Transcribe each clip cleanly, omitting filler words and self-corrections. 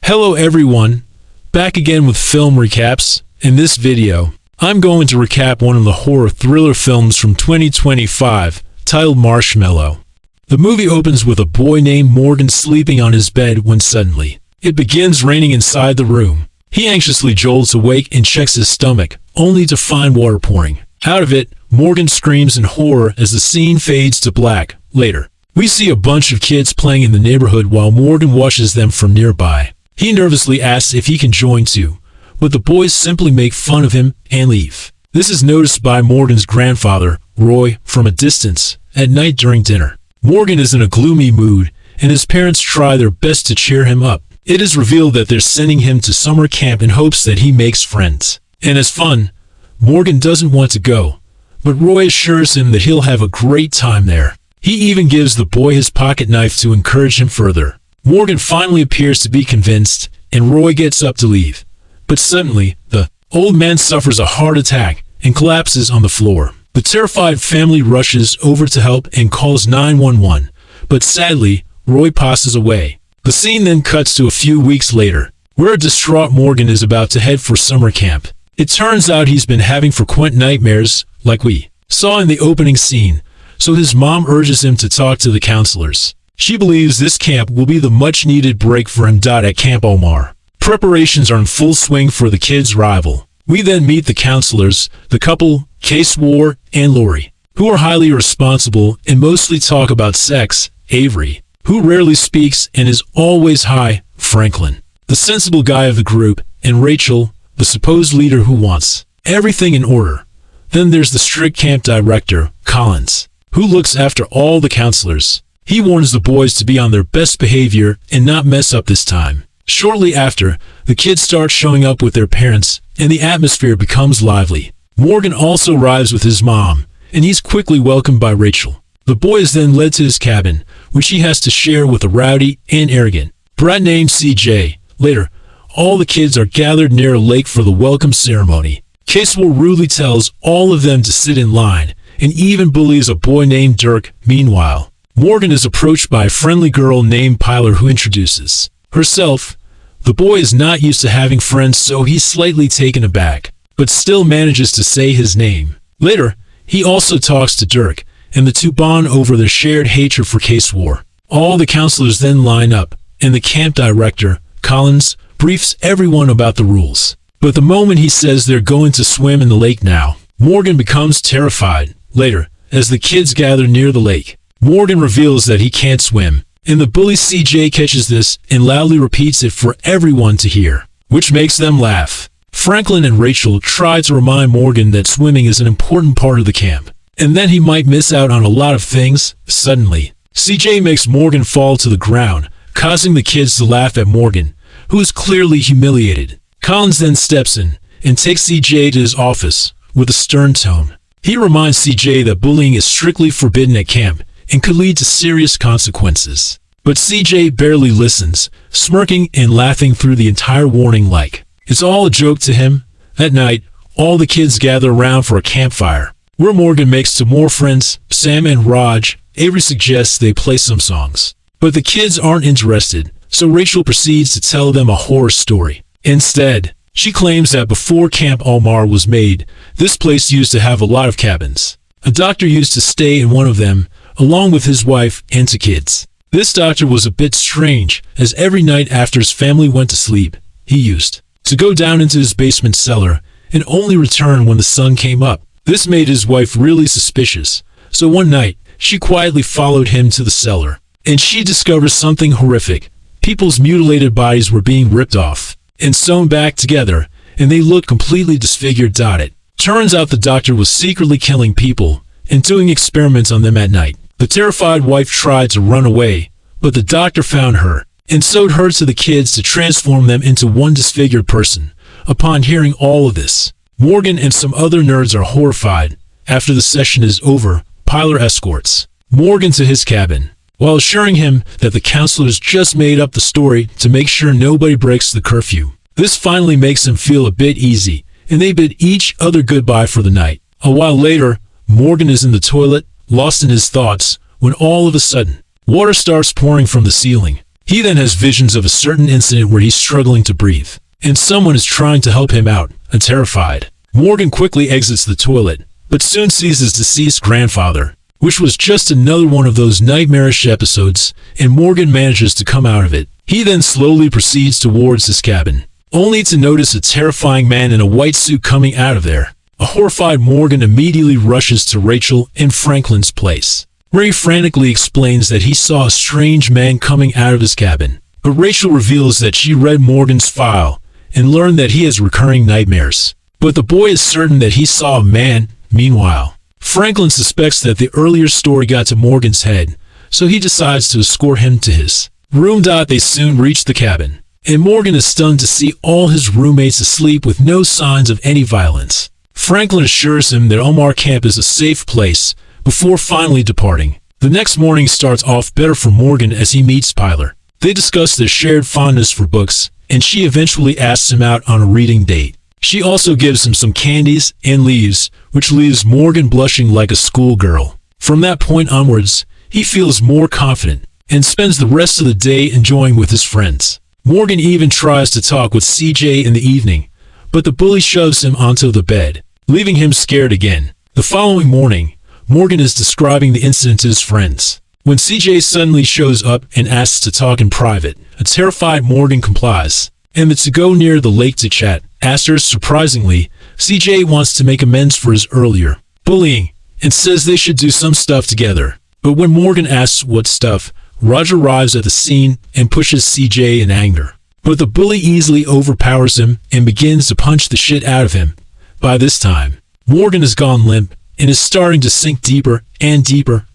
Hello everyone, back again with film recaps. In this video, I'm going to recap one of the horror thriller films from 2025, titled Marshmallow. The movie opens with a boy named Morgan sleeping on his bed when suddenly, it begins raining inside the room. He anxiously jolts awake and checks his stomach, only to find water pouring out of it. Morgan screams in horror as the scene fades to black. Later, we see a bunch of kids playing in the neighborhood while Morgan watches them from nearby. He nervously asks if he can join too, but the boys simply make fun of him and leave. This is noticed by Morgan's grandfather, Roy, from a distance. At night during dinner, Morgan is in a gloomy mood, and his parents try their best to cheer him up. It is revealed that they're sending him to summer camp in hopes that he makes friends. And as fun, Morgan doesn't want to go, but Roy assures him that he'll have a great time there. He even gives the boy his pocket knife to encourage him further. Morgan finally appears to be convinced, and Roy gets up to leave. But suddenly, the old man suffers a heart attack and collapses on the floor. The terrified family rushes over to help and calls 911, but sadly, Roy passes away. The scene then cuts to a few weeks later, where a distraught Morgan is about to head for summer camp. It turns out he's been having frequent nightmares, like we saw in the opening scene, so his mom urges him to talk to the counselors. She believes this camp will be the much-needed break for him. At Camp Omar, preparations are in full swing for the kids' arrival. We then meet the counselors, the couple, Casewar and Lori, who are highly responsible and mostly talk about sex. Avery, who rarely speaks and is always high. Franklin, the sensible guy of the group, and Rachel, the supposed leader who wants everything in order. Then there's the strict camp director, Collins, who looks after all the counselors. He warns the boys to be on their best behavior and not mess up this time. Shortly after, the kids start showing up with their parents, and the atmosphere becomes lively. Morgan also arrives with his mom, and he's quickly welcomed by Rachel. The boy is then led to his cabin, which he has to share with a rowdy and arrogant brat named CJ. Later, all the kids are gathered near a lake for the welcome ceremony. Casewar rudely tells all of them to sit in line, and even bullies a boy named Dirk. Meanwhile, Morgan is approached by a friendly girl named Pilar who introduces herself. The boy is not used to having friends, so he's slightly taken aback, but still manages to say his name. Later, he also talks to Dirk, and the two bond over their shared hatred for Casewar. All the counselors then line up, and the camp director, Collins, briefs everyone about the rules. But the moment he says they're going to swim in the lake now, Morgan becomes terrified. Later, as the kids gather near the lake, Morgan reveals that he can't swim, and the bully CJ catches this and loudly repeats it for everyone to hear, which makes them laugh. Franklin and Rachel try to remind Morgan that swimming is an important part of the camp, and that he might miss out on a lot of things. Suddenly, CJ makes Morgan fall to the ground, causing the kids to laugh at Morgan, who is clearly humiliated. Collins then steps in and takes CJ to his office with a stern tone. He reminds CJ that bullying is strictly forbidden at camp and could lead to serious consequences. But CJ barely listens, smirking and laughing through the entire warning like it's all a joke to him. That night, all the kids gather around for a campfire, where Morgan makes two more friends, Sam and Raj. Avery suggests they play some songs, but the kids aren't interested, so Rachel proceeds to tell them a horror story. Instead, she claims that before Camp Omar was made, this place used to have a lot of cabins. A doctor used to stay in one of them, along with his wife and two kids. This doctor was a bit strange, as every night after his family went to sleep, he used to go down into his basement cellar and only return when the sun came up. This made his wife really suspicious, so one night, she quietly followed him to the cellar, and she discovers something horrific. People's mutilated bodies were being ripped off and sewn back together, and they looked completely disfigured. It turns out the doctor was secretly killing people and doing experiments on them at night. The terrified wife tried to run away, but the doctor found her and sewed her to the kids to transform them into one disfigured person. Upon hearing all of this, Morgan and some other nerds are horrified. After the session is over, Pilar escorts Morgan to his cabin, while assuring him that the counselors just made up the story to make sure nobody breaks the curfew. This finally makes him feel a bit easy, and they bid each other goodbye for the night. A while later, Morgan is in the toilet, lost in his thoughts, when all of a sudden, water starts pouring from the ceiling. He then has visions of a certain incident where he's struggling to breathe, and someone is trying to help him out, and terrified. Morgan quickly exits the toilet, but soon sees his deceased grandfather, which was just another one of those nightmarish episodes, and Morgan manages to come out of it. He then slowly proceeds towards his cabin, only to notice a terrifying man in a white suit coming out of there. A horrified Morgan immediately rushes to Rachel and Franklin's place, where he frantically explains that he saw a strange man coming out of his cabin. But Rachel reveals that she read Morgan's file and learned that he has recurring nightmares. But the boy is certain that he saw a man. Meanwhile, Franklin suspects that the earlier story got to Morgan's head, so he decides to escort him to his room. They soon reach the cabin, and Morgan is stunned to see all his roommates asleep with no signs of any violence. Franklin assures him that Omar Camp is a safe place before finally departing. The next morning starts off better for Morgan as he meets Pilar. They discuss their shared fondness for books, and she eventually asks him out on a reading date. She also gives him some candies and leaves, which leaves Morgan blushing like a schoolgirl. From that point onwards, he feels more confident and spends the rest of the day enjoying with his friends. Morgan even tries to talk with CJ in the evening, but the bully shoves him onto the bed, leaving him scared again. The following morning, Morgan is describing the incident to his friends, when CJ suddenly shows up and asks to talk in private. A terrified Morgan complies, and to go near the lake to chat. Surprisingly, CJ wants to make amends for his earlier bullying and says they should do some stuff together. But when Morgan asks what stuff, Roger arrives at the scene and pushes CJ in anger. But the bully easily overpowers him and begins to punch the shit out of him. By this time, Morgan has gone limp and is starting to sink deeper and deeper.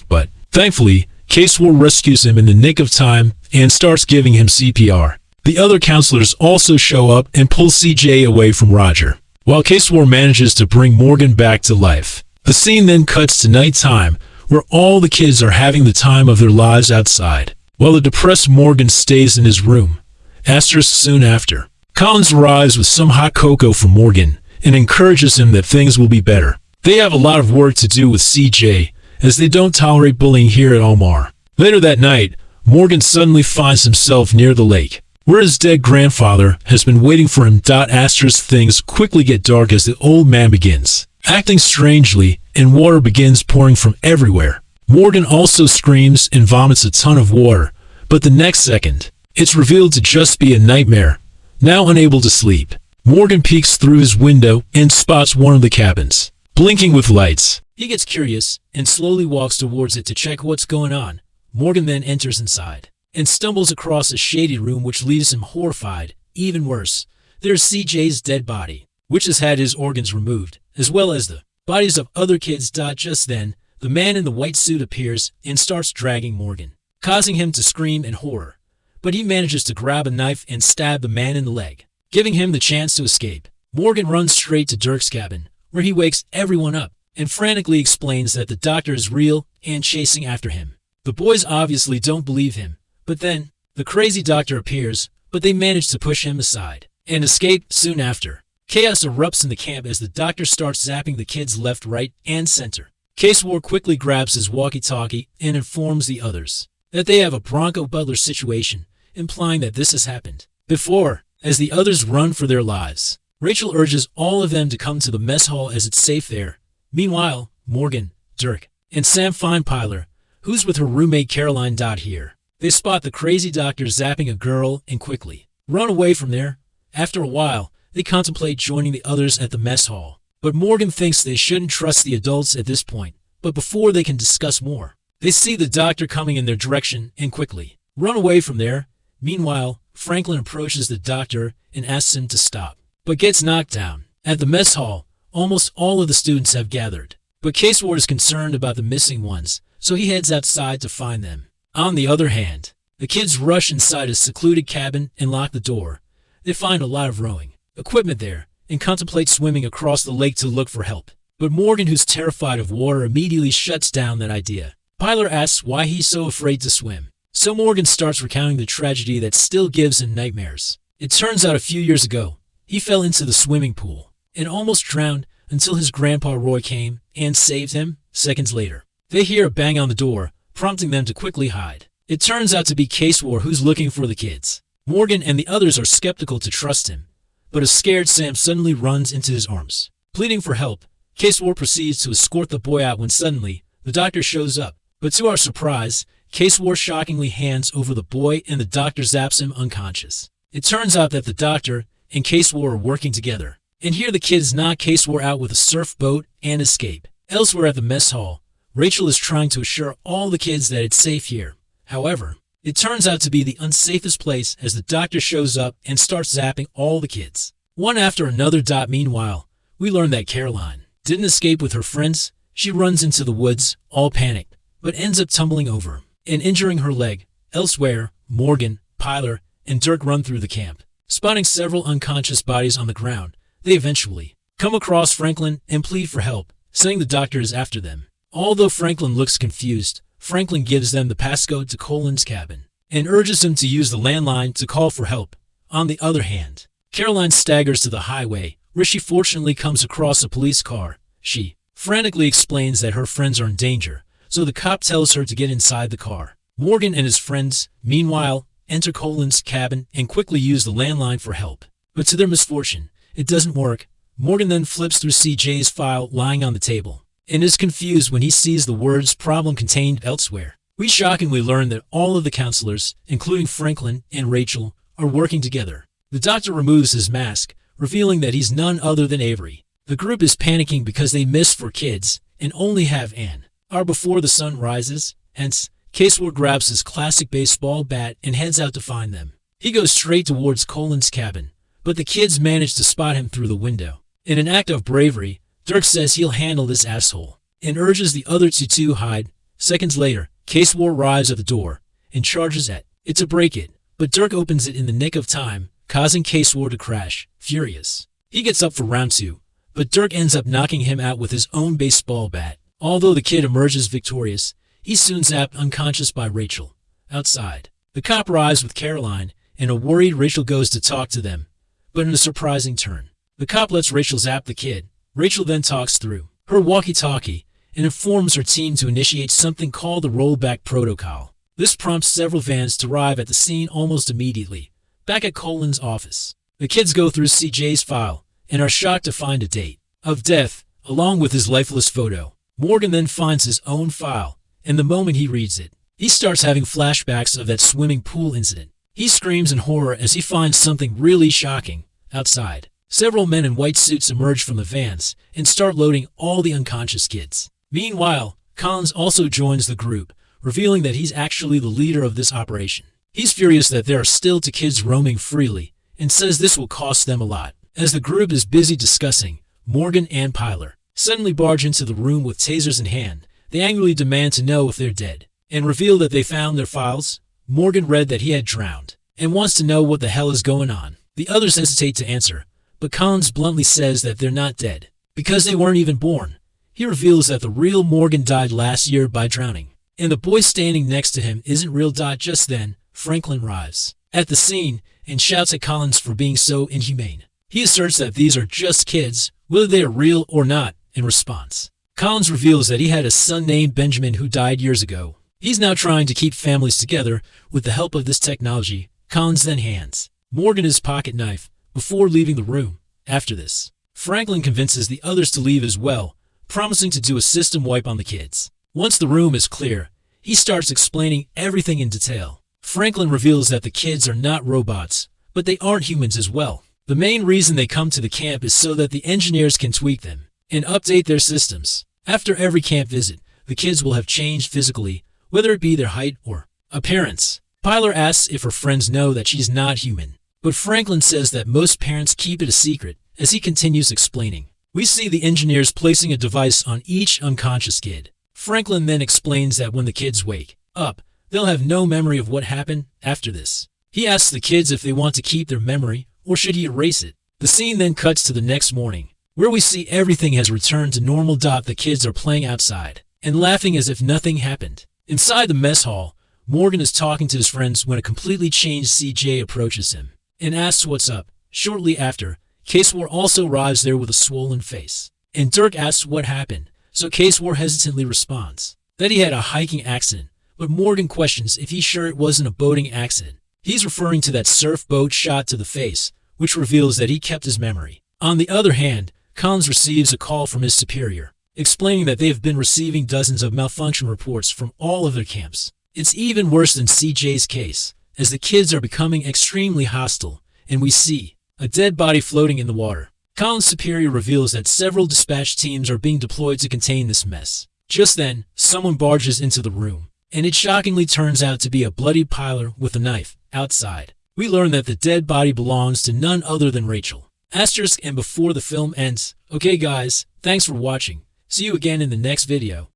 But thankfully, Casewar rescues him in the nick of time and starts giving him CPR. The other counselors also show up and pull CJ away from Roger, while Casewar manages to bring Morgan back to life. The scene then cuts to nighttime, where all the kids are having the time of their lives outside, while the depressed Morgan stays in his room. Soon after, Collins arrives with some hot cocoa for Morgan and encourages him that things will be better. They have a lot of work to do with CJ, as they don't tolerate bullying here at Omar. Later that night, Morgan suddenly finds himself near the lake, where his dead grandfather has been waiting for him. Things quickly get dark as the old man begins acting strangely, and water begins pouring from everywhere. Morgan also screams and vomits a ton of water, but the next second, it's revealed to just be a nightmare. Now unable to sleep, Morgan peeks through his window and spots one of the cabins, blinking with lights. He gets curious and slowly walks towards it to check what's going on. Morgan then enters inside and stumbles across a shady room which leaves him horrified. Even worse, there's CJ's dead body, which has had his organs removed, as well as the bodies of other kids. Just then, the man in the white suit appears and starts dragging Morgan, causing him to scream in horror. But he manages to grab a knife and stab the man in the leg, giving him the chance to escape. Morgan runs straight to Dirk's cabin, where he wakes everyone up and frantically explains that the doctor is real and chasing after him. The boys obviously don't believe him, but then the crazy doctor appears, but they manage to push him aside and escape. Soon after, chaos erupts in the camp as the doctor starts zapping the kids left, right, and center. Casewar quickly grabs his walkie-talkie and informs the others that they have a Bronco Butler situation, implying that this has happened before. As the others run for their lives, Rachel urges all of them to come to the mess hall as it's safe there. Meanwhile, Morgan, Dirk, and Sam find Pilar, who's with her roommate Caroline. Here, they spot the crazy doctor zapping a girl and quickly run away from there. After a while, they contemplate joining the others at the mess hall, but Morgan thinks they shouldn't trust the adults at this point. But before they can discuss more, they see the doctor coming in their direction and quickly run away from there. Meanwhile, Franklin approaches the doctor and asks him to stop, but gets knocked down. At the mess hall, almost all of the students have gathered, but Casewar is concerned about the missing ones, so he heads outside to find them. On the other hand, the kids rush inside a secluded cabin and lock the door. They find a lot of rowing equipment there and contemplate swimming across the lake to look for help. But Morgan, who's terrified of water, immediately shuts down that idea. Pilar asks why he's so afraid to swim, so Morgan starts recounting the tragedy that still gives him nightmares. It turns out a few years ago, he fell into the swimming pool and almost drowned until his grandpa Roy came and saved him. Seconds later, they hear a bang on the door, prompting them to quickly hide. It turns out to be Case War who's looking for the kids. Morgan and the others are skeptical to trust him, but a scared Sam suddenly runs into his arms. Pleading for help, Case War proceeds to escort the boy out when suddenly, the doctor shows up. But to our surprise, Case War shockingly hands over the boy and the doctor zaps him unconscious. It turns out that the doctor and Case War are working together. And here the kids knock Case War out with a surf boat and escape. Elsewhere at the mess hall, Rachel is trying to assure all the kids that it's safe here. However, it turns out to be the unsafest place as the doctor shows up and starts zapping all the kids. One after another. Meanwhile, we learn that Caroline didn't escape with her friends. She runs into the woods, all panicked, but ends up tumbling over and injuring her leg. Elsewhere, Morgan, Pyler, and Dirk run through the camp. Spotting several unconscious bodies on the ground, they eventually come across Franklin and plead for help, saying the doctor is after them. Although Franklin looks confused, Franklin gives them the passcode to Colin's cabin and urges them to use the landline to call for help. On the other hand, Caroline staggers to the highway, where she fortunately comes across a police car. She frantically explains that her friends are in danger, so the cop tells her to get inside the car. Morgan and his friends, meanwhile, enter Colin's cabin and quickly use the landline for help. But to their misfortune, it doesn't work. Morgan then flips through CJ's file lying on the table and is confused when he sees the words "problem contained elsewhere." We shockingly learn that all of the counselors, including Franklin and Rachel, are working together. The doctor removes his mask, revealing that he's none other than Avery. The group is panicking because they miss 4 kids and only have an hour before the sun rises. Hence, Case War grabs his classic baseball bat and heads out to find them. He goes straight towards Colin's cabin, but the kids manage to spot him through the window. In an act of bravery, Dirk says he'll handle this asshole and urges the other two to hide. Seconds later, Case War arrives at the door and charges at it to break it, but Dirk opens it in the nick of time, causing Case War to crash. Furious, he gets up for round 2, but Dirk ends up knocking him out with his own baseball bat. Although the kid emerges victorious, he's soon zapped unconscious by Rachel. Outside, the cop arrives with Caroline, and a worried Rachel goes to talk to them. But in a surprising turn, the cop lets Rachel zap the kid. Rachel then talks through her walkie-talkie and informs her team to initiate something called the rollback protocol. This prompts several vans to arrive at the scene almost immediately. Back at Colin's office, the kids go through CJ's file and are shocked to find a date of death along with his lifeless photo. Morgan then finds his own file, and the moment he reads it, he starts having flashbacks of that swimming pool incident. He screams in horror as he finds something really shocking. Outside, several men in white suits emerge from the vans and start loading all the unconscious kids. Meanwhile, Collins also joins the group, revealing that he's actually the leader of this operation. He's furious that there are still 2 kids roaming freely and says this will cost them a lot. As the group is busy discussing, Morgan and Pyler suddenly barge into the room with tasers in hand. They angrily demand to know if they're dead and reveal that they found their files. Morgan read that he had drowned and wants to know what the hell is going on. The others hesitate to answer, but Collins bluntly says that they're not dead because they weren't even born. He reveals that the real Morgan died last year by drowning, and the boy standing next to him isn't real. Just then, Franklin arrives at the scene and shouts at Collins for being so inhumane. He asserts that these are just kids, whether they are real or not. In response, Collins reveals that he had a son named Benjamin who died years ago. He's now trying to keep families together with the help of this technology. Collins then hands Morgan his pocket knife before leaving the room. After this, Franklin convinces the others to leave as well, promising to do a system wipe on the kids. Once the room is clear, he starts explaining everything in detail. Franklin reveals that the kids are not robots, but they aren't humans as well. The main reason they come to the camp is so that the engineers can tweak them and update their systems. After every camp visit, the kids will have changed physically, whether it be their height or appearance. Pyler asks if her friends know that she's not human, but Franklin says that most parents keep it a secret. As he continues explaining, we see the engineers placing a device on each unconscious kid. Franklin then explains that when the kids wake up, they'll have no memory of what happened after this. He asks the kids if they want to keep their memory or should he erase it. The scene then cuts to the next morning, where we see everything has returned to normal. The kids are playing outside and laughing as if nothing happened. Inside the mess hall, Morgan is talking to his friends when a completely changed CJ approaches him and asks what's up. Shortly after, Case War also arrives there with a swollen face, and Dirk asks what happened, so Case War hesitantly responds that he had a hiking accident, but Morgan questions if he's sure it wasn't a boating accident. He's referring to that surf boat shot to the face, which reveals that he kept his memory. On the other hand, Collins receives a call from his superior, explaining that they have been receiving dozens of malfunction reports from all of their camps. It's even worse than CJ's case, as the kids are becoming extremely hostile, and we see a dead body floating in the water. Collins' superior reveals that several dispatch teams are being deployed to contain this mess. Just then, someone barges into the room, and it shockingly turns out to be a bloody Pilar with a knife outside. We learn that the dead body belongs to none other than Rachel. Asterisk and before the film ends. Okay guys, thanks for watching. See you again in the next video.